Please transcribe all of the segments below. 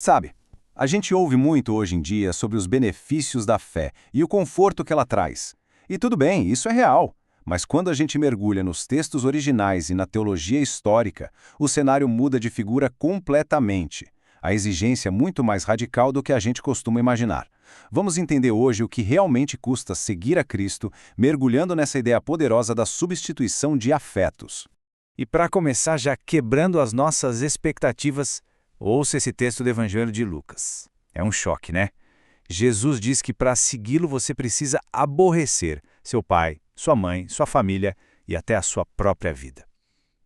Sabe, a gente ouve muito hoje em dia sobre os benefícios da fé e o conforto que ela traz. E tudo bem, isso é real. Mas quando a gente mergulha nos textos originais e na teologia histórica, o cenário muda de figura completamente. A exigência é muito mais radical do que a gente costuma imaginar. Vamos entender hoje o que realmente custa seguir a Cristo, mergulhando nessa ideia poderosa da substituição de afetos. E para começar já quebrando as nossas expectativas, ouça esse texto do Evangelho de Lucas. É um choque, né? Jesus diz que para segui-lo você precisa aborrecer seu pai, sua mãe, sua família e até a sua própria vida.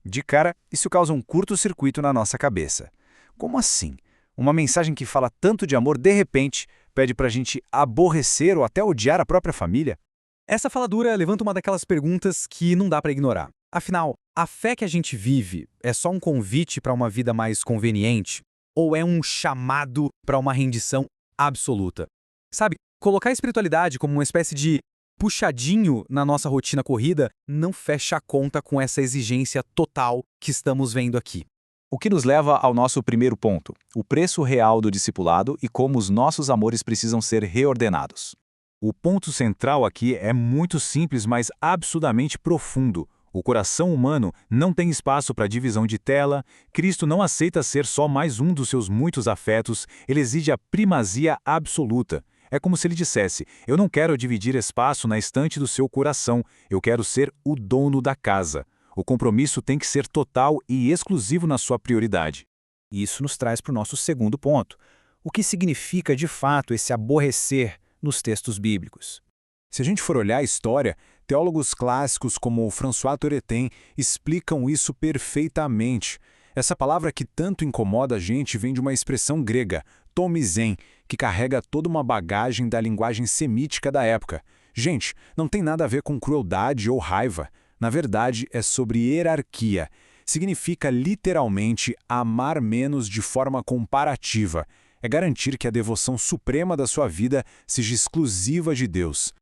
De cara, isso causa um curto-circuito na nossa cabeça. Como assim? Uma mensagem que fala tanto de amor, de repente, pede para a gente aborrecer ou até odiar a própria família? Essa fala dura levanta uma daquelas perguntas que não dá para ignorar. Afinal, a fé que a gente vive é só um convite para uma vida mais conveniente? Ou é um chamado para uma rendição absoluta? Sabe, colocar a espiritualidade como uma espécie de puxadinho na nossa rotina corrida não fecha a conta com essa exigência total que estamos vendo aqui. O que nos leva ao nosso primeiro ponto, o preço real do discipulado e como os nossos amores precisam ser reordenados. O ponto central aqui é muito simples, mas absurdamente profundo. O coração humano não tem espaço para divisão de tela, Cristo não aceita ser só mais um dos seus muitos afetos, ele exige a primazia absoluta. É como se ele dissesse, eu não quero dividir espaço na estante do seu coração, eu quero ser o dono da casa. O compromisso tem que ser total e exclusivo na sua prioridade. Isso nos traz para o nosso segundo ponto. O que significa, de fato, esse aborrecer nos textos bíblicos? Se a gente for olhar a história, teólogos clássicos como François Turretin explicam isso perfeitamente. Essa palavra que tanto incomoda a gente vem de uma expressão grega, tomizen, que carrega toda uma bagagem da linguagem semítica da época. Gente, não tem nada a ver com crueldade ou raiva. Na verdade, é sobre hierarquia. Significa literalmente amar menos de forma comparativa. É garantir que a devoção suprema da sua vida seja exclusiva de Deus.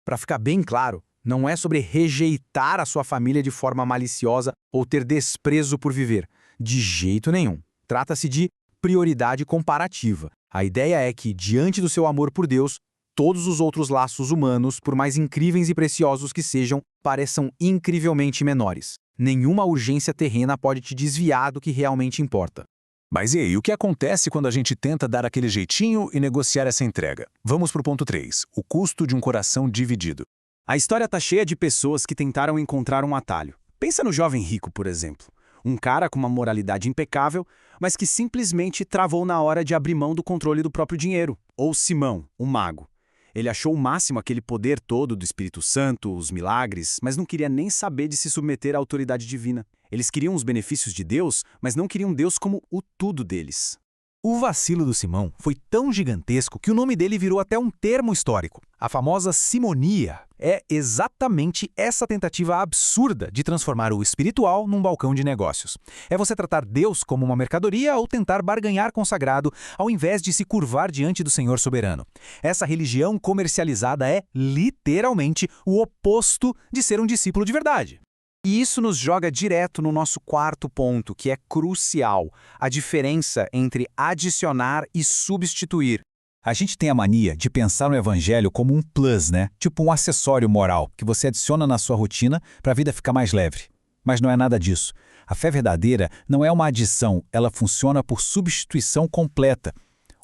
Para ficar bem claro, não é sobre rejeitar a sua família de forma maliciosa ou ter desprezo por viver. De jeito nenhum. Trata-se de prioridade comparativa. A ideia é que, diante do seu amor por Deus, todos os outros laços humanos, por mais incríveis e preciosos que sejam, pareçam incrivelmente menores. Nenhuma urgência terrena pode te desviar do que realmente importa. Mas e aí, o que acontece quando a gente tenta dar aquele jeitinho e negociar essa entrega? Vamos para o ponto 3, o custo de um coração dividido. A história está cheia de pessoas que tentaram encontrar um atalho. Pensa no jovem rico, por exemplo. Um cara com uma moralidade impecável, mas que simplesmente travou na hora de abrir mão do controle do próprio dinheiro. Ou Simão, o mago. Ele achou o máximo aquele poder todo do Espírito Santo, os milagres, mas não queria nem saber de se submeter à autoridade divina. Eles queriam os benefícios de Deus, mas não queriam Deus como o tudo deles. O vacilo do Simão foi tão gigantesco que o nome dele virou até um termo histórico. A famosa simonia é exatamente essa tentativa absurda de transformar o espiritual num balcão de negócios. É você tratar Deus como uma mercadoria ou tentar barganhar com o sagrado, ao invés de se curvar diante do Senhor soberano. Essa religião comercializada é, literalmente, o oposto de ser um discípulo de verdade. E isso nos joga direto no nosso quarto ponto, que é crucial: a diferença entre adicionar e substituir. A gente tem a mania de pensar no evangelho como um plus, né? Tipo um acessório moral que você adiciona na sua rotina para a vida ficar mais leve. Mas não é nada disso. A fé verdadeira não é uma adição, ela funciona por substituição completa.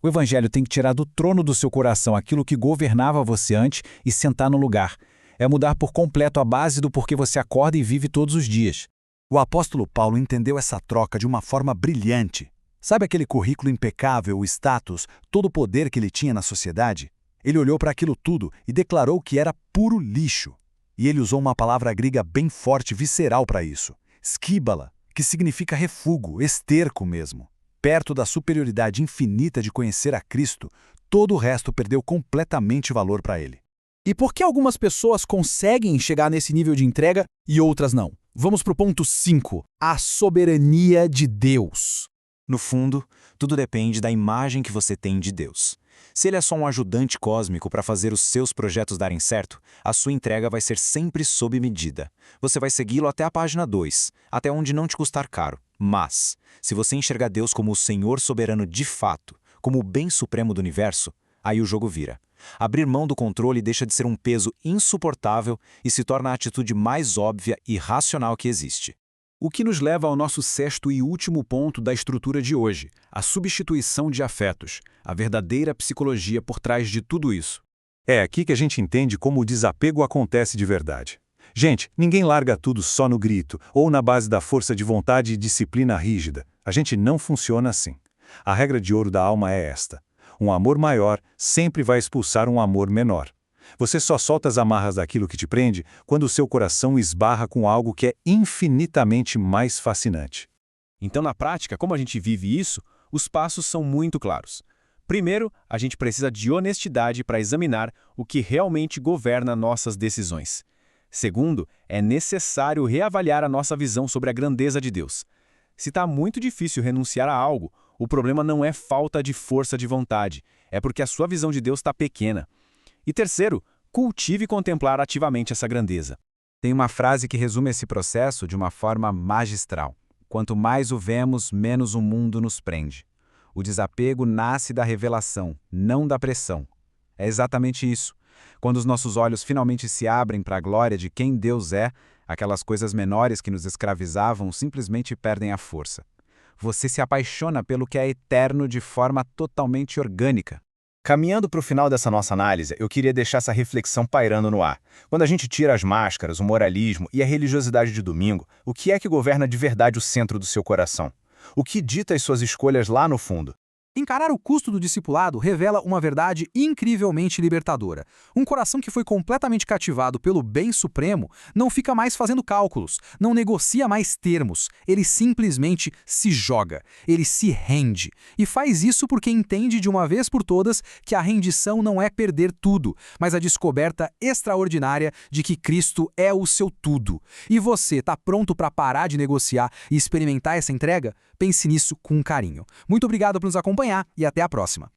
O evangelho tem que tirar do trono do seu coração aquilo que governava você antes e sentar no lugar. É mudar por completo a base do porquê você acorda e vive todos os dias. O apóstolo Paulo entendeu essa troca de uma forma brilhante. Sabe aquele currículo impecável, o status, todo o poder que ele tinha na sociedade? Ele olhou para aquilo tudo e declarou que era puro lixo. E ele usou uma palavra grega bem forte, visceral para isso. Skíbala, que significa refúgio, esterco mesmo. Perto da superioridade infinita de conhecer a Cristo, todo o resto perdeu completamente valor para ele. E por que algumas pessoas conseguem chegar nesse nível de entrega e outras não? Vamos para o ponto 5, a soberania de Deus. No fundo, tudo depende da imagem que você tem de Deus. Se ele é só um ajudante cósmico para fazer os seus projetos darem certo, a sua entrega vai ser sempre sob medida. Você vai segui-lo até a página 2, até onde não te custar caro. Mas, se você enxergar Deus como o Senhor soberano de fato, como o bem supremo do universo, aí o jogo vira. Abrir mão do controle deixa de ser um peso insuportável e se torna a atitude mais óbvia e racional que existe. O que nos leva ao nosso sexto e último ponto da estrutura de hoje, a substituição de afetos, a verdadeira psicologia por trás de tudo isso. É aqui que a gente entende como o desapego acontece de verdade. Gente, ninguém larga tudo só no grito ou na base da força de vontade e disciplina rígida. A gente não funciona assim. A regra de ouro da alma é esta: um amor maior sempre vai expulsar um amor menor. Você só solta as amarras daquilo que te prende quando o seu coração esbarra com algo que é infinitamente mais fascinante. Então, na prática, como a gente vive isso, os passos são muito claros. Primeiro, a gente precisa de honestidade para examinar o que realmente governa nossas decisões. Segundo, é necessário reavaliar a nossa visão sobre a grandeza de Deus. Se está muito difícil renunciar a algo, o problema não é falta de força de vontade, é porque a sua visão de Deus está pequena. E terceiro, cultive contemplar ativamente essa grandeza. Tem uma frase que resume esse processo de uma forma magistral. Quanto mais o vemos, menos o mundo nos prende. O desapego nasce da revelação, não da pressão. É exatamente isso. Quando os nossos olhos finalmente se abrem para a glória de quem Deus é, aquelas coisas menores que nos escravizavam simplesmente perdem a força. Você se apaixona pelo que é eterno de forma totalmente orgânica. Caminhando para o final dessa nossa análise, eu queria deixar essa reflexão pairando no ar. Quando a gente tira as máscaras, o moralismo e a religiosidade de domingo, o que é que governa de verdade o centro do seu coração? O que dita as suas escolhas lá no fundo? Encarar o custo do discipulado revela uma verdade incrivelmente libertadora. Um coração que foi completamente cativado pelo bem supremo não fica mais fazendo cálculos, não negocia mais termos, ele simplesmente se joga, ele se rende. E faz isso porque entende de uma vez por todas que a rendição não é perder tudo, mas a descoberta extraordinária de que Cristo é o seu tudo. E você está pronto para parar de negociar e experimentar essa entrega? Pense nisso com carinho. Muito obrigado por nos acompanhar e até a próxima.